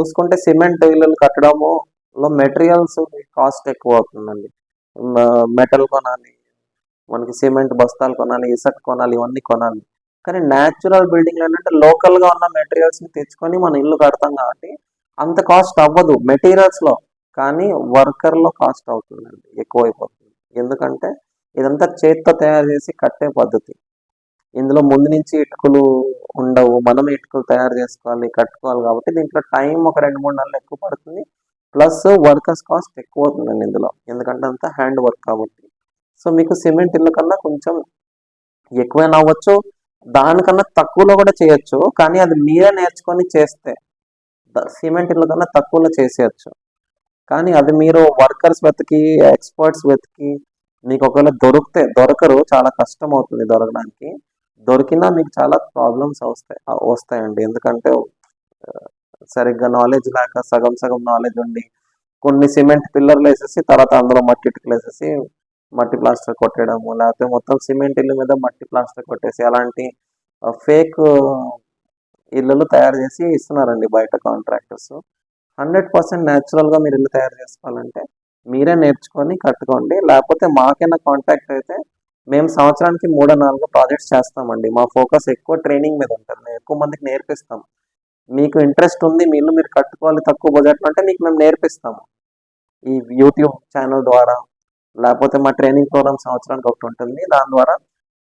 చూసుకుంటే సిమెంట్ ఇల్లులు కట్టడంలో materials cost ఎక్కువ అవుతుందండి. మెటల్ కొనాలి, మనకి సిమెంట్ బస్తాలు కొనాలి, ఇసుక కొనాలి, ఇవన్నీ కొనాలి. కానీ న్యాచురల్ బిల్డింగ్లు ఏంటంటే లోకల్గా ఉన్న మెటీరియల్స్ని తెచ్చుకొని మన ఇల్లు కడతాం కాబట్టి అంత కాస్ట్ అవ్వదు మెటీరియల్స్లో, కానీ వర్కర్లో కాస్ట్ అవుతుందండి, ఎక్కువైపోతుంది. ఎందుకంటే ఇదంతా చేత్తో తయారు చేసి కట్టే పద్ధతి. ఇందులో ముందు నుంచి ఇటుకలు ఉండవు, మనం ఇటుకలు తయారు చేసుకోవాలి, కట్టుకోవాలి. కాబట్టి దీంట్లో టైం ఒక 2-3 నెలలు ఎక్కువ పడుతుంది. ప్లస్ వర్కర్స్ కాస్ట్ ఎక్కువ అవుతుందండి ఇందులో, ఎందుకంటే అంతా హ్యాండ్ వర్క్ కాబట్టి. సో మీకు సిమెంట్ ఇల్లు కన్నా కొంచెం ఎక్కువైనా అవ్వచ్చు, దానికన్నా తక్కువలో కూడా చేయొచ్చు. కానీ అది మీరే నేర్చుకొని చేస్తే సిమెంట్ ఇల్లు కన్నా తక్కువలో చేసేయచ్చు. కానీ అది మీరు వర్కర్స్ వెతికి, ఎక్స్పర్ట్స్ వెతికి, మీకు ఒకవేళ దొరకరు, చాలా కష్టం అవుతుంది దొరకడానికి. దొరికినా మీకు చాలా ప్రాబ్లమ్స్ వస్తాయండి. ఎందుకంటే సరిగ్గా నాలెడ్జ్ లేక సగం సగం నాలెడ్జ్ ఉండి కొన్ని సిమెంట్ పిల్లర్లు వేసేసి తర్వాత అందులో మట్టి ఇటుకలు వేసేసి మట్టి ప్లాస్టర్ కొట్టేయడము, లేకపోతే మొత్తం సిమెంట్ ఇల్లు మీద మట్టి ప్లాస్టర్ కొట్టేసి అలాంటి ఫేక్ ఇల్లులు తయారు చేసి ఇస్తున్నారండి బయట కాంట్రాక్టర్స్. 100% న్యాచురల్గా మీరు ఇల్లు తయారు చేసుకోవాలంటే మీరే నేర్చుకొని కట్టుకోండి. లేకపోతే మాకైనా కాంటాక్ట్ అయితే మేము సంవత్సరానికి 3-4 ప్రాజెక్ట్స్ చేస్తామండి. మా ఫోకస్ ఎక్కువ ట్రైనింగ్ మీద ఉంటుంది, మేము ఎక్కువ మందికి నేర్పిస్తాం. మీకు ఇంట్రెస్ట్ ఉంది, మీ ఇల్లు మీరు కట్టుకోవాలి తక్కువ బడ్జెట్లో అంటే మీకు మేము నేర్పిస్తాము. ఈ యూట్యూబ్ ఛానల్ ద్వారా, లేకపోతే మా ట్రైనింగ్ ప్రోగ్రామ్ సంవత్సరానికి ఒకటి ఉంటుంది, దాని ద్వారా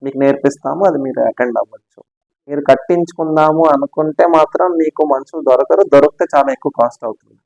మీకు నేర్పిస్తాము. అది మీరు అటెండ్ అవ్వచ్చు. మీరు కట్టించుకుందాము అనుకుంటే మాత్రం మీకు మనుషులు దొరికితే చాలా ఎక్కువ కాస్ట్ అవుతుంది.